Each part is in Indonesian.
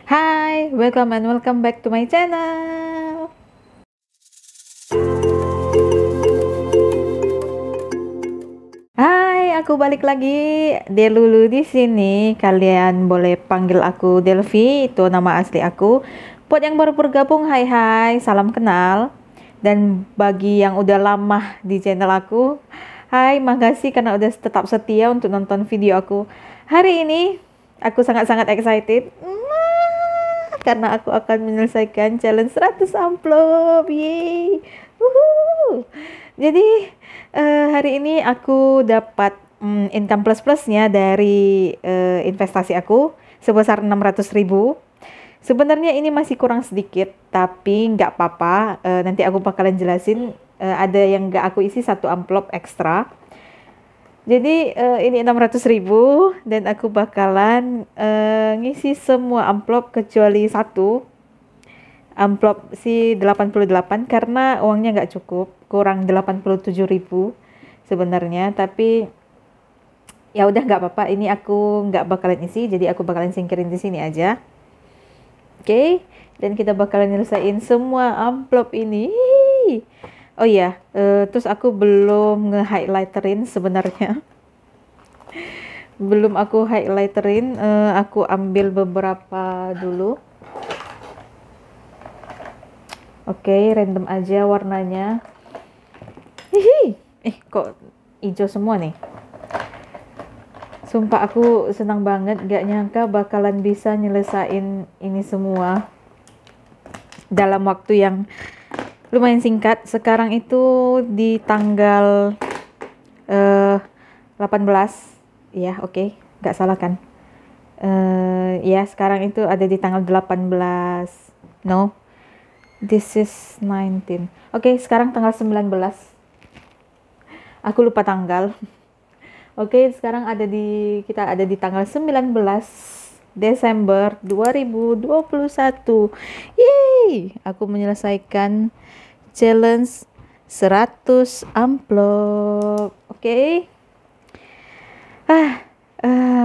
Hi, welcome and welcome back to my channel. Hai, aku balik lagi. Delulu di sini. Kalian boleh panggil aku Delvi, itu nama asli aku. Buat yang baru bergabung, hai, salam kenal. Dan bagi yang udah lama di channel aku, hai, makasih karena udah tetap setia untuk nonton video aku. Hari ini aku sangat-sangat excited. Karena aku akan menyelesaikan challenge 100 amplop. Yeay. Wuhu. Jadi hari ini aku dapat income plus-plusnya dari investasi aku sebesar 600.000. Sebenarnya ini masih kurang sedikit, tapi nggak apa-apa. Nanti aku bakalan jelasin. Ada yang nggak aku isi satu amplop ekstra. Jadi ini 600.000 dan aku bakalan ngisi semua amplop kecuali satu amplop si 88 karena uangnya nggak cukup, kurang 87.000 sebenarnya, tapi ya udah nggak apa-apa, ini aku nggak bakalan isi, jadi aku bakalan singkirin di sini aja. Oke, dan kita bakalan nyelesain semua amplop ini. Oh iya, terus aku belum nge-highlighterin sebenarnya. Belum aku highlighterin, aku ambil beberapa dulu. Oke, random aja warnanya. Hihi, kok hijau semua nih? Sumpah aku senang banget, gak nyangka bakalan bisa nyelesain ini semua dalam waktu yang lumayan singkat. Sekarang itu di tanggal 18, ya oke, nggak salah kan? Ya sekarang itu ada di tanggal 18. No, this is 19. Oke, sekarang tanggal 19. Aku lupa tanggal. Oke, sekarang kita ada di tanggal 19 Desember 2021. Yeay, aku menyelesaikan challenge 100 amplop. Oke.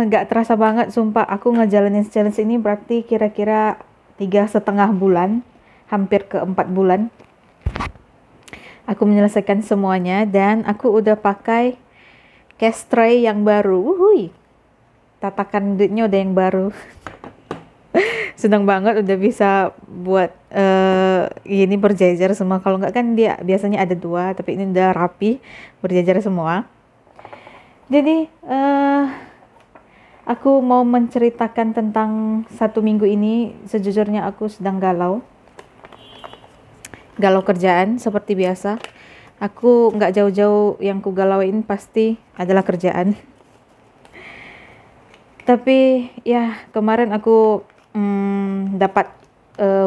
Gak terasa banget, sumpah. Aku ngejalanin challenge ini berarti kira-kira 3,5 bulan, hampir ke 4 bulan. Aku menyelesaikan semuanya dan aku udah pakai cash tray yang baru. Wuhui. Tatakan duitnya udah yang baru. Senang banget udah bisa buat ini berjajar semua. Kalau nggak kan dia biasanya ada 2, tapi ini udah rapi, berjajar semua. Jadi aku mau menceritakan tentang 1 minggu ini. Sejujurnya aku sedang galau kerjaan seperti biasa. Aku nggak jauh-jauh, yang ku galauin pasti adalah kerjaan. Tapi ya kemarin aku dapat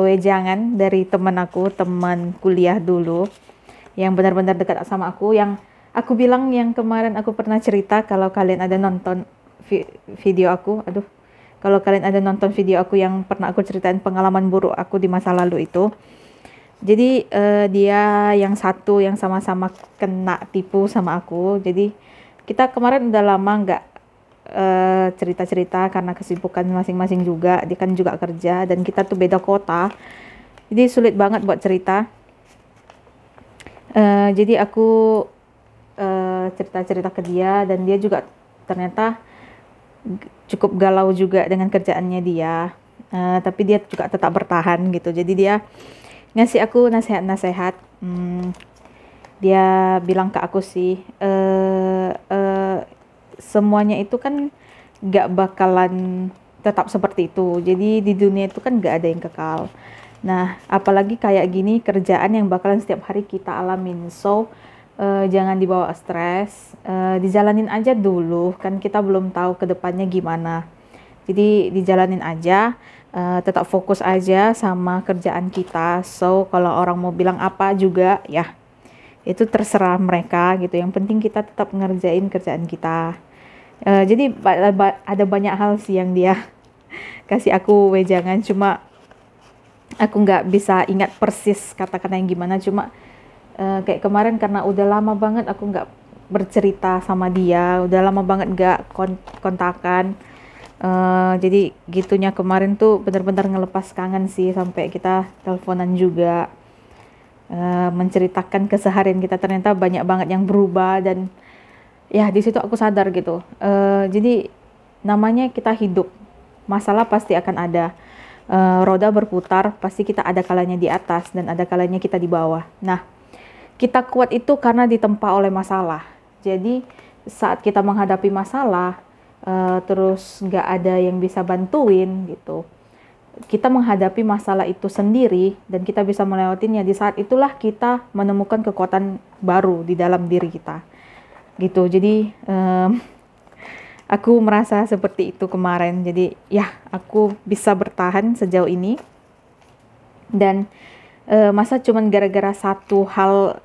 wejangan dari teman kuliah dulu yang benar-benar dekat sama aku, yang aku bilang yang kemarin aku pernah cerita. Kalau kalian ada nonton video aku, kalau kalian ada nonton video aku yang pernah aku ceritain pengalaman buruk aku di masa lalu itu. Jadi dia yang satu yang sama-sama kena tipu sama aku. Jadi kita kemarin udah lama nggak cerita-cerita karena kesibukan masing-masing juga. Dia kan juga kerja dan kita tuh beda kota, jadi sulit banget buat cerita. Jadi aku cerita-cerita ke dia dan dia juga ternyata cukup galau juga dengan kerjaannya dia. Tapi dia juga tetap bertahan gitu. Jadi dia ngasih aku nasihat-nasihat. Dia bilang ke aku sih, semuanya itu kan gak bakalan tetap seperti itu. Jadi di dunia itu kan gak ada yang kekal. Nah, apalagi kayak gini kerjaan yang bakalan setiap hari kita alamin. So, jangan dibawa stres, dijalanin aja dulu. Kan kita belum tahu ke depannya gimana. Jadi dijalanin aja, tetap fokus aja sama kerjaan kita. So, kalau orang mau bilang apa juga ya, itu terserah mereka gitu. Yang penting kita tetap ngerjain kerjaan kita. Jadi ada banyak hal sih yang dia kasih aku wejangan, cuma aku nggak bisa ingat persis kata-kata yang gimana. Cuma kayak kemarin karena udah lama banget aku nggak bercerita sama dia, udah lama banget nggak kontakan. Jadi gitunya kemarin tuh benar-benar ngelepas kangen sih, sampai kita teleponan juga, menceritakan keseharian kita. Ternyata banyak banget yang berubah, dan ya di situ aku sadar gitu. Jadi namanya kita hidup, masalah pasti akan ada. Roda berputar, pasti kita ada kalanya di atas dan ada kalanya kita di bawah. Nah, kita kuat itu karena ditempa oleh masalah. Jadi saat kita menghadapi masalah, terus nggak ada yang bisa bantuin gitu, kita menghadapi masalah itu sendiri dan kita bisa melewatinya. Di saat itulah kita menemukan kekuatan baru di dalam diri kita gitu. Jadi aku merasa seperti itu kemarin. Jadi ya, aku bisa bertahan sejauh ini. Dan masa cuman gara-gara satu hal,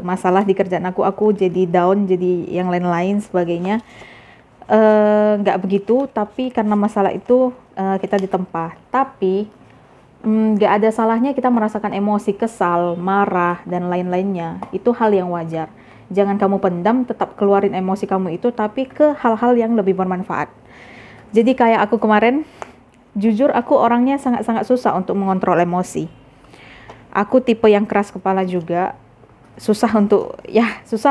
masalah di kerjaan aku jadi down, jadi yang lain-lain sebagainya. Nggak begitu, tapi karena masalah itu kita ditempa. Tapi nggak ada salahnya kita merasakan emosi, kesal, marah, dan lain-lainnya. Itu hal yang wajar. Jangan kamu pendam, tetap keluarin emosi kamu itu, tapi ke hal-hal yang lebih bermanfaat. Jadi kayak aku kemarin, jujur aku orangnya sangat-sangat susah untuk mengontrol emosi. Aku tipe yang keras kepala juga, susah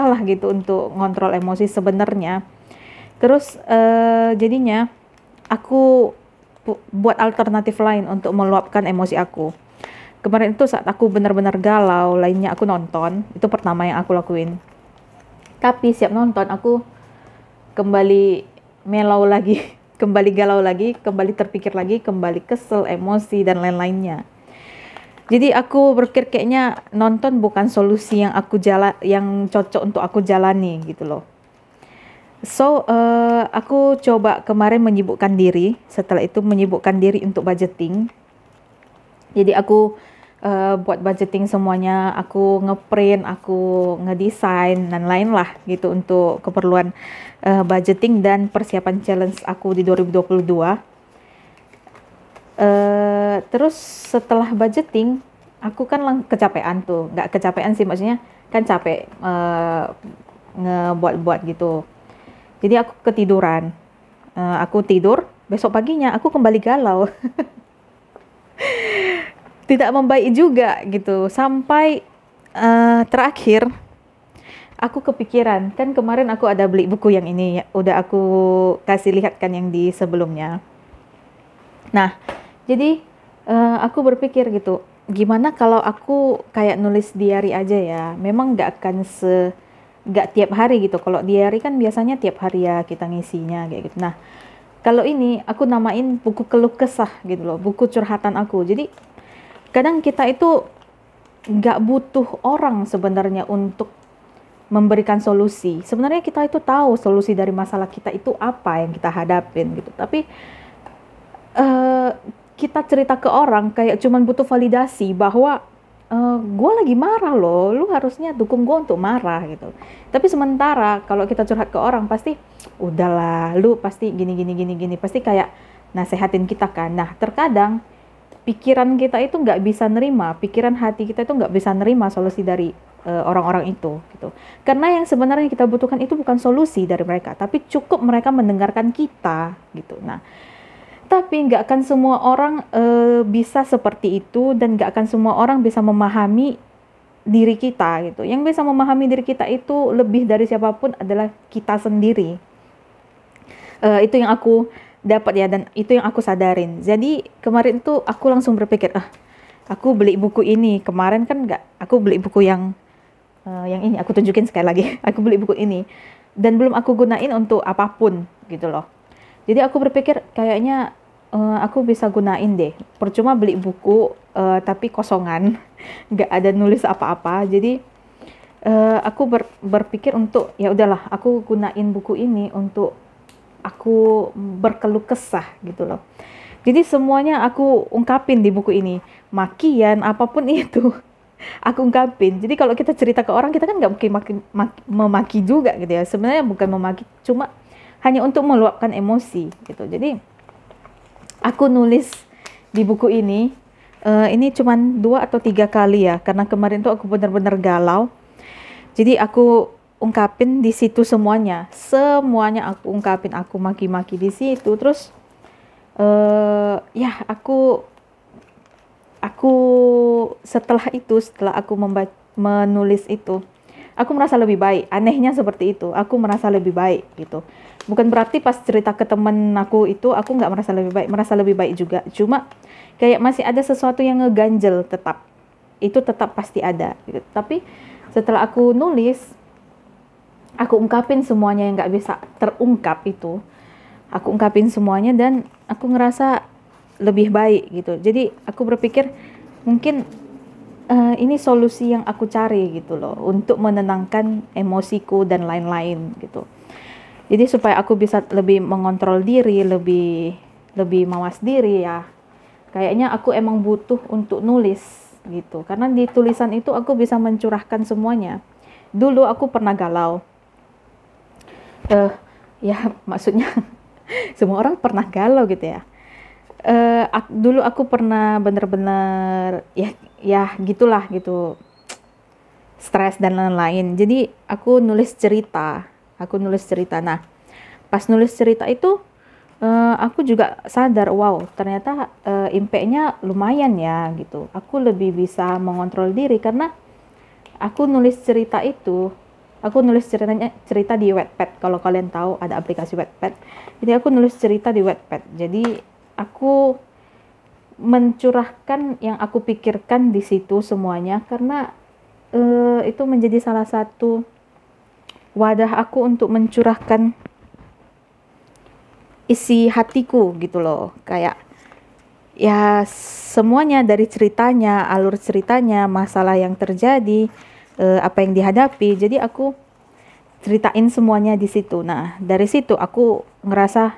lah gitu untuk ngontrol emosi sebenarnya. Terus jadinya aku buat alternatif lain untuk meluapkan emosi aku. Kemarin itu saat aku benar-benar galau, lainnya aku nonton. Itu pertama yang aku lakuin. Tapi siap nonton, aku kembali melau lagi, kembali galau lagi, kembali terpikir lagi, kembali kesel, emosi, dan lain-lainnya. Jadi aku berpikir kayaknya nonton bukan solusi yang cocok untuk aku jalani gitu loh. So, aku coba kemarin menyibukkan diri. Setelah itu menyibukkan diri untuk budgeting. Jadi aku buat budgeting semuanya, aku ngeprint, aku ngedesain, dan lain lah gitu untuk keperluan budgeting dan persiapan challenge aku di 2022. Terus setelah budgeting, aku kan kecapean tuh. Nggak kecapean sih, maksudnya kan capek ngebuat-buat gitu. Jadi aku ketiduran. Aku tidur, besok paginya aku kembali galau. Tidak membaik juga gitu. Sampai terakhir aku kepikiran, kan kemarin aku ada beli buku yang ini ya, udah aku kasih lihat kan yang di sebelumnya. Nah, jadi aku berpikir gitu, gimana kalau aku kayak nulis diary aja ya. Memang nggak tiap hari gitu. Kalau diary kan biasanya tiap hari ya kita ngisinya kayak gitu. Nah, kalau ini aku namain buku keluh kesah gitu loh, buku curhatan aku. Jadi kadang kita itu nggak butuh orang sebenarnya untuk memberikan solusi. Sebenarnya kita itu tahu solusi dari masalah kita itu apa yang kita hadapin gitu. Tapi kita cerita ke orang kayak cuman butuh validasi bahwa gue lagi marah loh, lu harusnya dukung gue untuk marah gitu. Tapi sementara kalau kita curhat ke orang, pasti udahlah, lu pasti gini, pasti kayak nasehatin kita kan. Nah, terkadang pikiran kita itu nggak bisa nerima, pikiran hati kita itu nggak bisa nerima solusi dari orang-orang itu gitu. Karena yang sebenarnya kita butuhkan itu bukan solusi dari mereka, tapi cukup mereka mendengarkan kita gitu. Nah, tapi nggak akan semua orang bisa seperti itu, dan nggak akan semua orang bisa memahami diri kita gitu. Yang bisa memahami diri kita itu lebih dari siapapun adalah kita sendiri. Itu yang aku dapat ya, dan itu yang aku sadarin. Jadi kemarin tuh aku langsung berpikir, aku beli buku ini. Kemarin kan aku beli buku yang ini, aku tunjukin sekali lagi. Aku beli buku ini dan belum aku gunain untuk apapun gitu loh. Jadi aku berpikir kayaknya aku bisa gunain deh. Percuma beli buku tapi kosongan, nggak ada nulis apa-apa. Jadi aku berpikir untuk ya udahlah, aku gunain buku ini untuk aku berkeluh kesah gitu loh. Jadi semuanya aku ungkapin di buku ini, makian apapun itu aku ungkapin. Jadi kalau kita cerita ke orang, kita kan nggak mungkin memaki juga gitu ya. Sebenarnya bukan memaki, cuma hanya untuk meluapkan emosi gitu. Jadi aku nulis di buku ini cuman 2 atau 3 kali ya, karena kemarin tuh aku benar-benar galau. Jadi aku ungkapin di situ semuanya aku ungkapin, aku maki-maki di situ. Terus ya aku setelah aku menulis itu, aku merasa lebih baik. Anehnya seperti itu, aku merasa lebih baik gitu. Bukan berarti pas cerita ke temen aku itu aku nggak merasa lebih baik juga. Cuma kayak masih ada sesuatu yang ngeganjel, itu tetap pasti ada gitu. Tapi setelah aku nulis, aku ungkapin semuanya yang nggak bisa terungkap itu, aku ungkapin semuanya dan aku ngerasa lebih baik gitu. Jadi aku berpikir mungkin ini solusi yang aku cari gitu loh, untuk menenangkan emosiku dan lain-lain gitu. Jadi supaya aku bisa lebih mengontrol diri, lebih mawas diri ya. Kayaknya aku emang butuh untuk nulis gitu. Karena di tulisan itu aku bisa mencurahkan semuanya. Dulu aku pernah galau. Ya maksudnya semua orang pernah galau gitu ya. Dulu aku pernah bener-bener ya gitulah gitu, stres dan lain-lain. Jadi aku nulis cerita. Nah, pas nulis cerita itu aku juga sadar, wow ternyata impact-nya lumayan ya gitu. Aku lebih bisa mengontrol diri karena aku nulis cerita di Wattpad. Kalau kalian tahu ada aplikasi Wattpad. Jadi aku nulis cerita di Wattpad. Jadi aku mencurahkan yang aku pikirkan di situ semuanya, karena itu menjadi salah satu wadah aku untuk mencurahkan isi hatiku gitu loh. Kayak ya semuanya dari ceritanya, alur ceritanya, masalah yang terjadi, apa yang dihadapi. Jadi aku ceritain semuanya di situ. Nah, dari situ aku ngerasa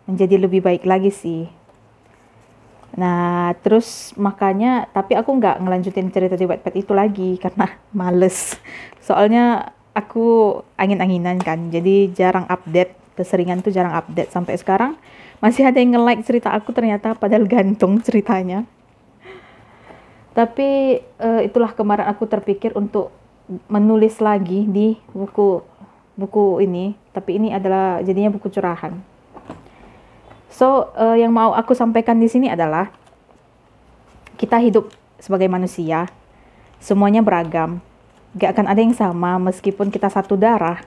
menjadi lebih baik lagi sih. Nah, terus makanya, tapi aku nggak ngelanjutin cerita di Wattpad itu lagi karena males. Soalnya aku angin-anginan kan, jadi jarang update. Keseringan tuh jarang update. Sampai sekarang masih ada yang nge-like cerita aku ternyata, padahal gantung ceritanya. Tapi itulah kemarin aku terpikir untuk menulis lagi di buku ini. Tapi ini adalah jadinya buku curahan. So, yang mau aku sampaikan di sini adalah kita hidup sebagai manusia, semuanya beragam. Gak akan ada yang sama meskipun kita satu darah.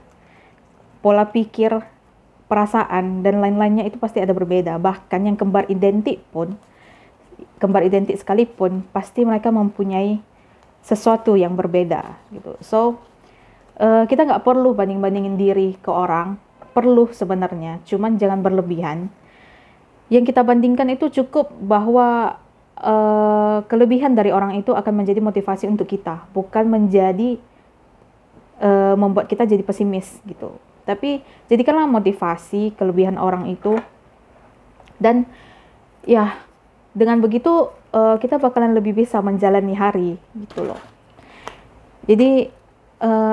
Pola pikir, perasaan, dan lain-lainnya itu pasti ada berbeda. Bahkan yang kembar identik sekalipun, pasti mereka mempunyai sesuatu yang berbeda gitu. So, kita nggak perlu banding-bandingin diri ke orang. Perlu sebenarnya, cuman jangan berlebihan. Yang kita bandingkan itu cukup bahwa kelebihan dari orang itu akan menjadi motivasi untuk kita, bukan menjadi membuat kita jadi pesimis gitu. Tapi jadikanlah motivasi kelebihan orang itu, dan ya dengan begitu kita bakalan lebih bisa menjalani hari gitu loh. Jadi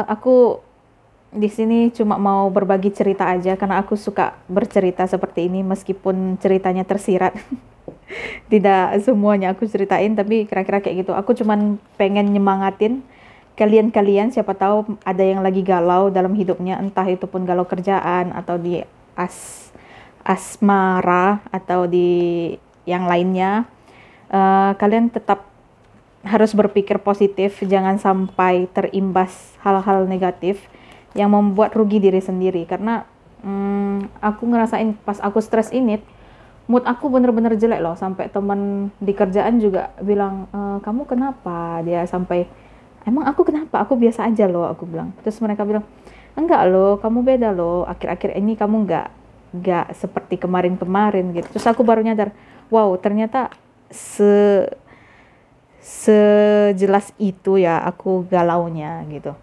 aku di sini cuma mau berbagi cerita aja, karena aku suka bercerita seperti ini meskipun ceritanya tersirat. Tidak semuanya aku ceritain, tapi kira-kira kayak gitu. Aku cuman pengen nyemangatin kalian-kalian, siapa tahu ada yang lagi galau dalam hidupnya, entah itu pun galau kerjaan atau di asmara atau di yang lainnya. Kalian tetap harus berpikir positif, jangan sampai terimbas hal-hal negatif yang membuat rugi diri sendiri. Karena aku ngerasain pas aku stres ini, mood aku bener-bener jelek loh, sampai teman di kerjaan juga bilang, kamu kenapa? Dia sampai, emang aku kenapa? Aku biasa aja loh, aku bilang. Terus mereka bilang, enggak loh, kamu beda loh, akhir-akhir ini kamu enggak seperti kemarin-kemarin gitu. Terus aku baru nyadar, wow ternyata sejelas itu ya aku galaunya gitu.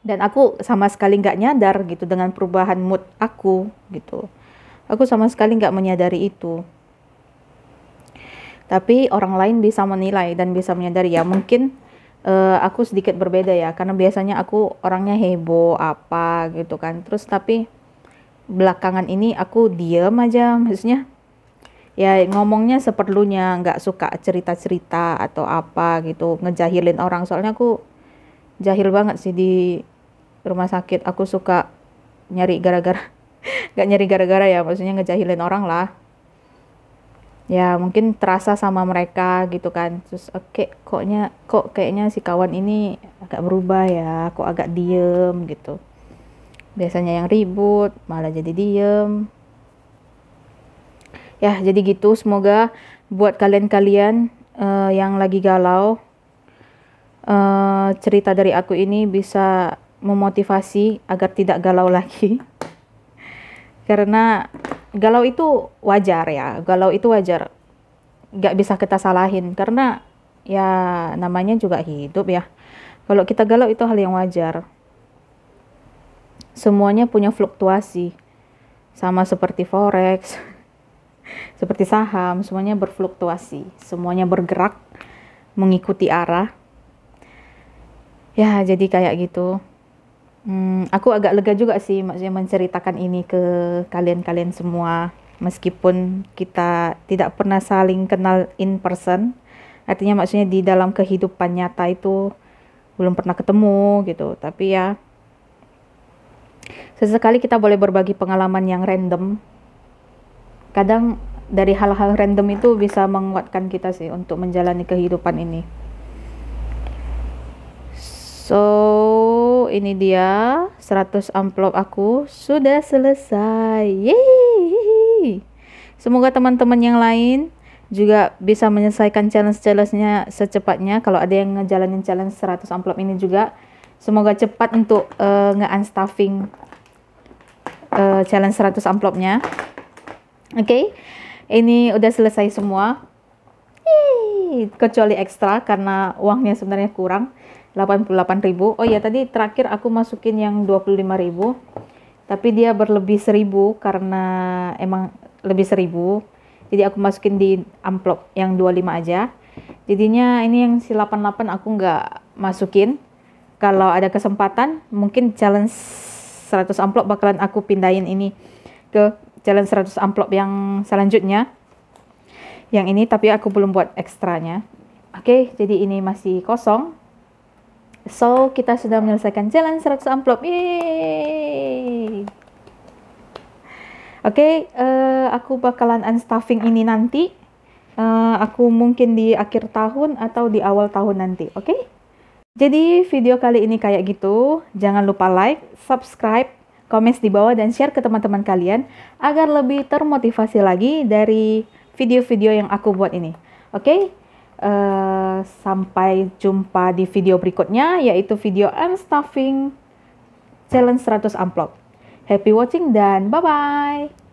Dan aku sama sekali nggak nyadar gitu dengan perubahan mood aku gitu. Aku sama sekali nggak menyadari itu. Tapi orang lain bisa menilai dan bisa menyadari ya. Mungkin aku sedikit berbeda ya, karena biasanya aku orangnya heboh apa gitu kan. Terus tapi belakangan ini aku diem aja, maksudnya ya ngomongnya seperlunya, nggak suka cerita-cerita atau apa gitu, ngejahilin orang. Soalnya aku jahil banget sih di rumah sakit. Aku suka nyari gara-gara. Gak nyari gara-gara ya, maksudnya ngejahilin orang lah. Ya mungkin terasa sama mereka gitu kan. Terus oke, kok kayaknya si kawan ini agak berubah ya, kok agak diem gitu. Biasanya yang ribut malah jadi diem. Ya jadi gitu, semoga buat kalian-kalian yang lagi galau, cerita dari aku ini bisa memotivasi agar tidak galau lagi. Karena galau itu wajar ya, galau itu wajar. Gak bisa kita salahin karena ya namanya juga hidup ya. Kalau kita galau itu hal yang wajar. Semuanya punya fluktuasi. Sama seperti forex, seperti saham, semuanya berfluktuasi. Semuanya bergerak mengikuti arah. Ya, jadi kayak gitu. Aku agak lega juga sih maksudnya menceritakan ini ke kalian-kalian semua. Meskipun kita tidak pernah saling kenal in person. Artinya maksudnya di dalam kehidupan nyata itu belum pernah ketemu gitu. Tapi ya sesekali kita boleh berbagi pengalaman yang random. Kadang dari hal-hal random itu bisa menguatkan kita sih untuk menjalani kehidupan ini. So, ini dia 100 amplop aku sudah selesai. Yeay! Semoga teman-teman yang lain juga bisa menyelesaikan challenge-challenge-nya secepatnya. Kalau ada yang ngejalanin challenge 100 amplop ini juga, semoga cepat untuk nge-unstuffing challenge 100 amplopnya. Oke, ini udah selesai semua. Yeay! Kecuali ekstra karena uangnya sebenarnya kurang. 88.000. Oh ya, tadi terakhir aku masukin yang 25.000. Tapi dia berlebih 1.000 karena emang lebih 1.000. Jadi aku masukin di amplop yang 25 aja. Jadinya ini yang si 88 aku nggak masukin. Kalau ada kesempatan, mungkin challenge 100 amplop bakalan aku pindahin ini ke challenge 100 amplop yang selanjutnya. Yang ini, tapi aku belum buat ekstranya. Oke, jadi ini masih kosong. So, kita sudah menyelesaikan challenge 100 amplop. Yeay! Oke, aku bakalan unstuffing ini nanti. Aku mungkin di akhir tahun atau di awal tahun nanti. Oke? Jadi, video kali ini kayak gitu. Jangan lupa like, subscribe, komen di bawah, dan share ke teman-teman kalian agar lebih termotivasi lagi dari video-video yang aku buat ini. Oke? Sampai jumpa di video berikutnya, yaitu video unstuffing challenge 100 amplop. Happy watching dan bye-bye!